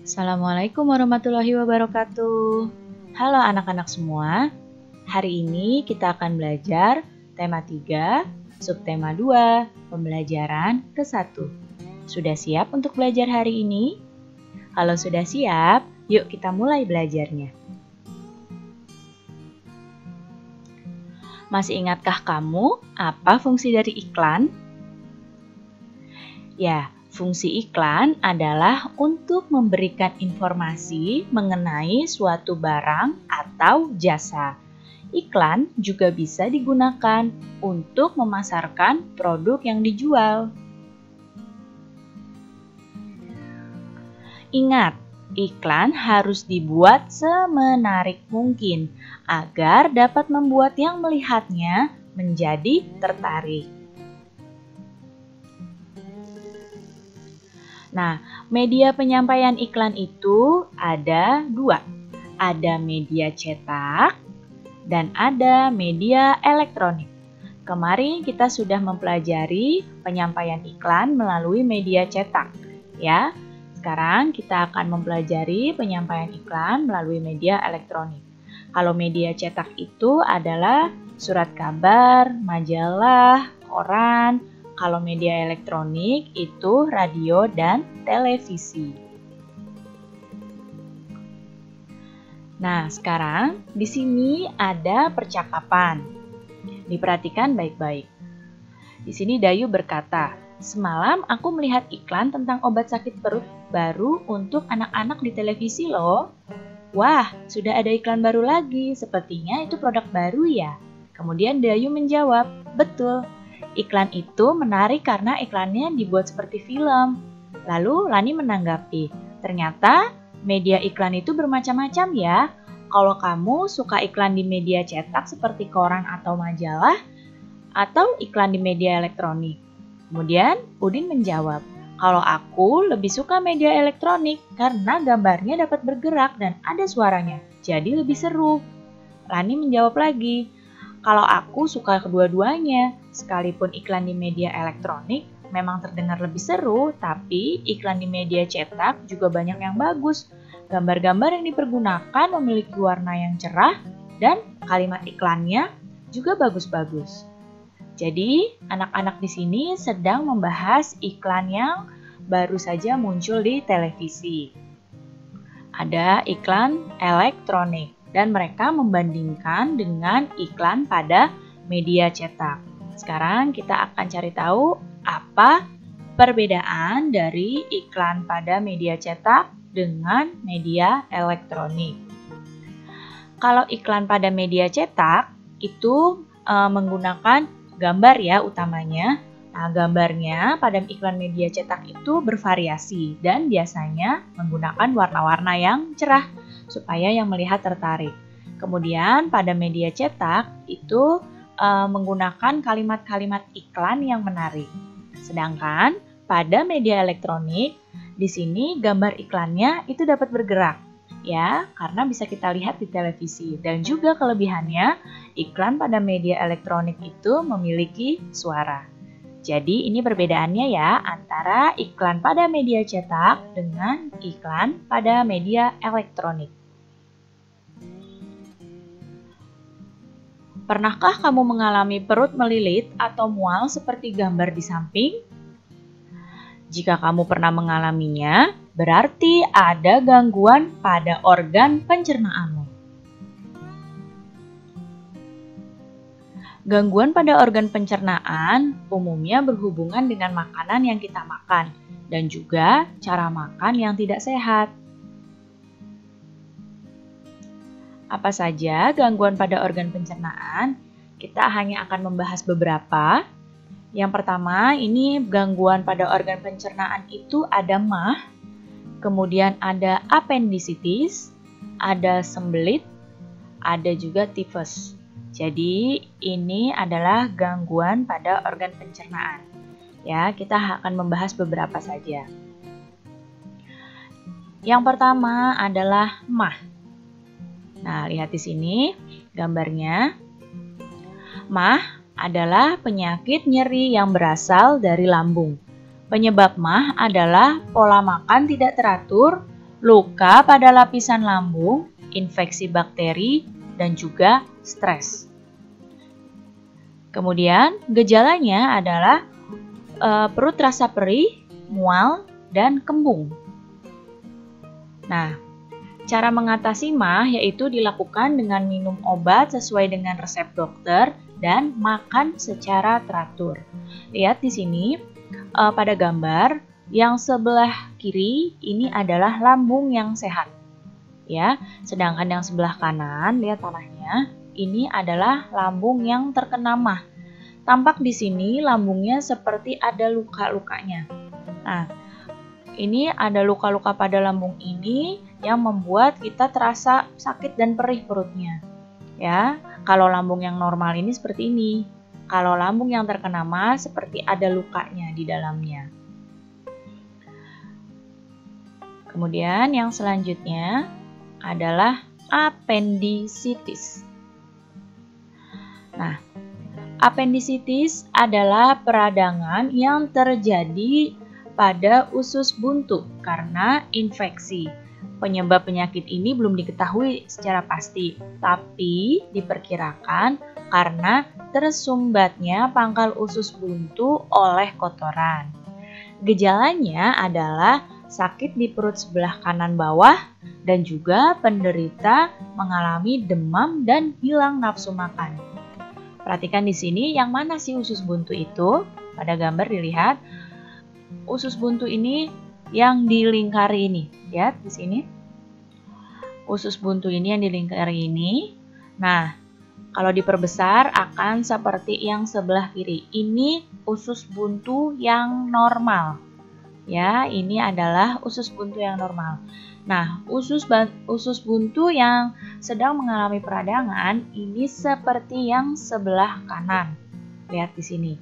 Assalamualaikum warahmatullahi wabarakatuh. Halo anak-anak semua. Hari ini kita akan belajar tema 3, subtema 2, pembelajaran ke-1. Sudah siap untuk belajar hari ini? Kalau sudah siap, yuk kita mulai belajarnya. Masih ingatkah kamu apa fungsi dari iklan? Ya, fungsi iklan adalah untuk memberikan informasi mengenai suatu barang atau jasa. Iklan juga bisa digunakan untuk memasarkan produk yang dijual. Ingat, iklan harus dibuat semenarik mungkin agar dapat membuat yang melihatnya menjadi tertarik. Nah, media penyampaian iklan itu ada dua. Ada media cetak dan ada media elektronik. Kemarin kita sudah mempelajari penyampaian iklan melalui media cetak. Ya, sekarang kita akan mempelajari penyampaian iklan melalui media elektronik. Kalau media cetak itu adalah surat kabar, majalah, koran. Kalau media elektronik itu radio dan televisi. Nah, sekarang di sini ada percakapan. Diperhatikan baik-baik. Di sini Dayu berkata, "Semalam aku melihat iklan tentang obat sakit perut baru untuk anak-anak di televisi loh." "Wah, sudah ada iklan baru lagi. Sepertinya itu produk baru ya?" Kemudian Dayu menjawab, "Betul. Iklan itu menarik karena iklannya dibuat seperti film." Lalu Lani menanggapi, "Ternyata media iklan itu bermacam-macam ya. Kalau kamu suka iklan di media cetak seperti koran atau majalah, atau iklan di media elektronik?" Kemudian Udin menjawab, "Kalau aku lebih suka media elektronik karena gambarnya dapat bergerak dan ada suaranya, jadi lebih seru." Lani menjawab lagi, "Kalau aku suka kedua-duanya, sekalipun iklan di media elektronik memang terdengar lebih seru, tapi iklan di media cetak juga banyak yang bagus. Gambar-gambar yang dipergunakan memiliki warna yang cerah dan kalimat iklannya juga bagus-bagus." Jadi, anak-anak di sini sedang membahas iklan yang baru saja muncul di televisi. Ada iklan elektronik. Dan mereka membandingkan dengan iklan pada media cetak. Sekarang kita akan cari tahu apa perbedaan dari iklan pada media cetak dengan media elektronik. Kalau iklan pada media cetak itu menggunakan gambar ya utamanya. Nah, gambarnya pada iklan media cetak itu bervariasi dan biasanya menggunakan warna-warna yang cerah supaya yang melihat tertarik. Kemudian pada media cetak itu menggunakan kalimat-kalimat iklan yang menarik. Sedangkan pada media elektronik di sini gambar iklannya itu dapat bergerak ya, karena bisa kita lihat di televisi. Dan juga kelebihannya iklan pada media elektronik itu memiliki suara. Jadi ini perbedaannya ya antara iklan pada media cetak dengan iklan pada media elektronik. Pernahkah kamu mengalami perut melilit atau mual seperti gambar di samping? Jika kamu pernah mengalaminya, berarti ada gangguan pada organ pencernaanmu. Gangguan pada organ pencernaan umumnya berhubungan dengan makanan yang kita makan dan juga cara makan yang tidak sehat. Apa saja gangguan pada organ pencernaan? Kita hanya akan membahas beberapa. Yang pertama, ini gangguan pada organ pencernaan itu ada MAH, kemudian ada appendicitis, ada sembelit, ada juga tifus. Jadi, ini adalah gangguan pada organ pencernaan. Ya, kita akan membahas beberapa saja. Yang pertama adalah MAH. Nah, lihat di sini gambarnya. MAH adalah penyakit nyeri yang berasal dari lambung. Penyebab MAH adalah pola makan tidak teratur, luka pada lapisan lambung, infeksi bakteri, dan juga stres. Kemudian gejalanya adalah perut rasa perih, mual, dan kembung. Nah, cara mengatasi MAH yaitu dilakukan dengan minum obat sesuai dengan resep dokter dan makan secara teratur. Lihat di sini pada gambar yang sebelah kiri ini adalah lambung yang sehat. Ya, sedangkan yang sebelah kanan, lihat panahnya, ini adalah lambung yang terkena MAH. Tampak di sini lambungnya seperti ada luka-lukanya. Nah, ini ada luka-luka pada lambung ini yang membuat kita terasa sakit dan perih perutnya. Ya, kalau lambung yang normal ini seperti ini. Kalau lambung yang terkena MAH seperti ada lukanya di dalamnya. Kemudian yang selanjutnya adalah apendisitis. Nah, apendisitis adalah peradangan yang terjadi pada usus buntu karena infeksi. Penyebab penyakit ini belum diketahui secara pasti, tapi diperkirakan karena tersumbatnya pangkal usus buntu oleh kotoran. Gejalanya adalah sakit di perut sebelah kanan bawah dan juga penderita mengalami demam dan hilang nafsu makan. Perhatikan di sini yang mana sih usus buntu itu? Pada gambar dilihat usus buntu ini yang dilingkari ini. Lihat di sini. Usus buntu ini yang dilingkari ini. Nah, kalau diperbesar akan seperti yang sebelah kiri. Ini usus buntu yang normal. Ya, ini adalah usus buntu yang normal. Nah, usus buntu yang sedang mengalami peradangan ini seperti yang sebelah kanan. Lihat di sini.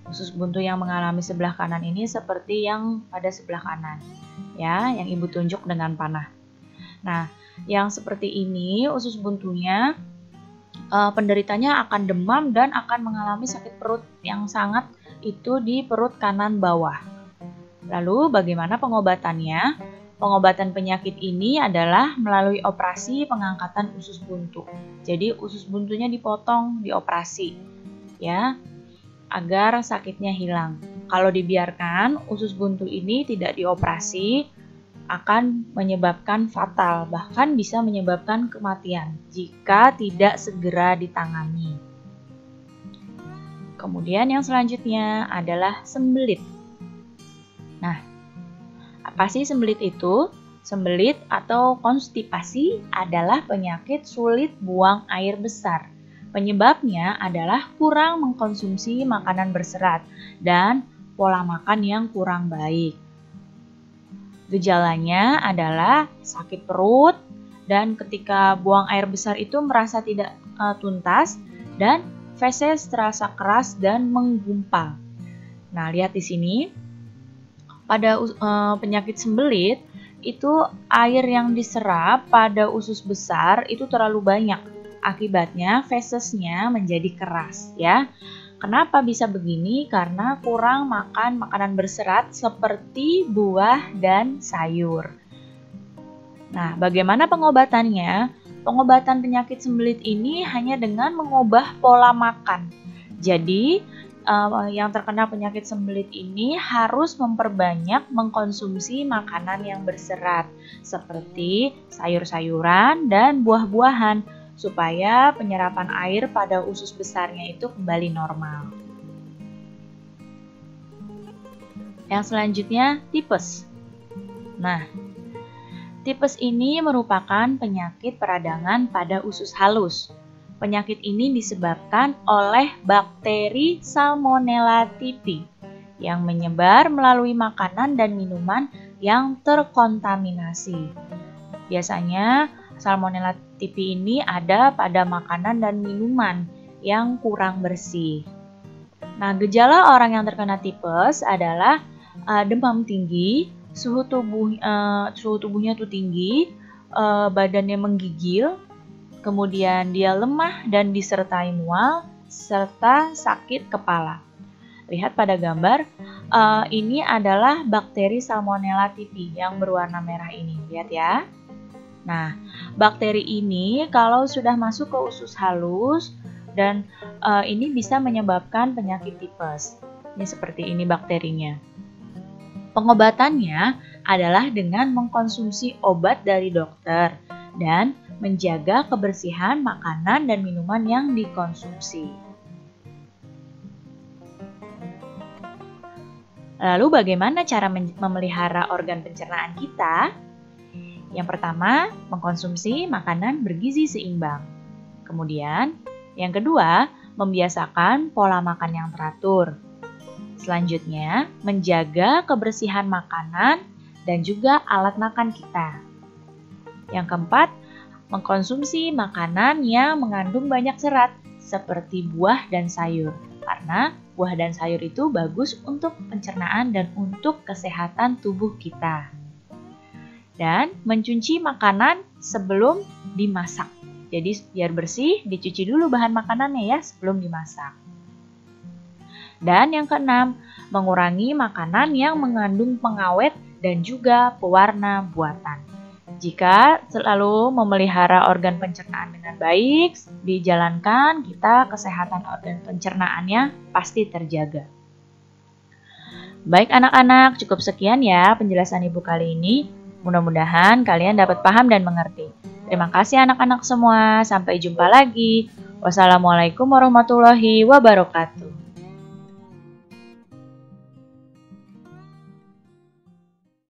Usus buntu yang mengalami sebelah kanan ini seperti yang pada sebelah kanan. Ya, yang Ibu tunjuk dengan panah. Nah, yang seperti ini usus buntunya penderitanya akan demam dan akan mengalami sakit perut yang sangat itu di perut kanan bawah. Lalu bagaimana pengobatannya? Pengobatan penyakit ini adalah melalui operasi pengangkatan usus buntu. Jadi usus buntunya dipotong, dioperasi, ya, agar sakitnya hilang. Kalau dibiarkan usus buntu ini tidak dioperasi, akan menyebabkan fatal, bahkan bisa menyebabkan kematian jika tidak segera ditangani. Kemudian yang selanjutnya adalah sembelit. Nah, apa sih sembelit itu? Sembelit atau konstipasi adalah penyakit sulit buang air besar. Penyebabnya adalah kurang mengkonsumsi makanan berserat dan pola makan yang kurang baik. Gejalanya adalah sakit perut dan ketika buang air besar itu merasa tidak tuntas dan feses terasa keras dan menggumpal. Nah, lihat di sini. Pada penyakit sembelit itu air yang diserap pada usus besar itu terlalu banyak. Akibatnya fesesnya menjadi keras, ya. Kenapa bisa begini? Karena kurang makan makanan berserat seperti buah dan sayur. Nah, bagaimana pengobatannya? Pengobatan penyakit sembelit ini hanya dengan mengubah pola makan. Jadi, yang terkena penyakit sembelit ini harus memperbanyak mengkonsumsi makanan yang berserat, seperti sayur-sayuran dan buah-buahan, supaya penyerapan air pada usus besarnya itu kembali normal. Yang selanjutnya, tipes. Nah, tipes ini merupakan penyakit peradangan pada usus halus. Penyakit ini disebabkan oleh bakteri Salmonella typhi yang menyebar melalui makanan dan minuman yang terkontaminasi. Biasanya Salmonella typhi ini ada pada makanan dan minuman yang kurang bersih. Nah, gejala orang yang terkena tipes adalah demam tinggi, suhu tubuhnya tuh tinggi, badannya menggigil, kemudian dia lemah dan disertai mual serta sakit kepala. Lihat pada gambar, ini adalah bakteri Salmonella typhi yang berwarna merah ini. Lihat ya. Nah, bakteri ini kalau sudah masuk ke usus halus dan ini bisa menyebabkan penyakit tipes. Ini seperti ini bakterinya. Pengobatannya adalah dengan mengkonsumsi obat dari dokter dan menjaga kebersihan makanan dan minuman yang dikonsumsi. Lalu bagaimana cara memelihara organ pencernaan kita? Yang pertama, mengkonsumsi makanan bergizi seimbang. Kemudian, yang kedua, membiasakan pola makan yang teratur. Selanjutnya, menjaga kebersihan makanan dan juga alat makan kita. Yang keempat, mengkonsumsi makanan yang mengandung banyak serat seperti buah dan sayur. Karena buah dan sayur itu bagus untuk pencernaan dan untuk kesehatan tubuh kita. Dan mencuci makanan sebelum dimasak. Jadi biar bersih, dicuci dulu bahan makanannya ya sebelum dimasak. Dan yang keenam, mengurangi makanan yang mengandung pengawet dan juga pewarna buatan. Jika selalu memelihara organ pencernaan dengan baik, dijalankan, kita kesehatan organ pencernaannya pasti terjaga. Baik anak-anak, cukup sekian ya penjelasan Ibu kali ini. Mudah-mudahan kalian dapat paham dan mengerti. Terima kasih anak-anak semua, sampai jumpa lagi. Wassalamualaikum warahmatullahi wabarakatuh.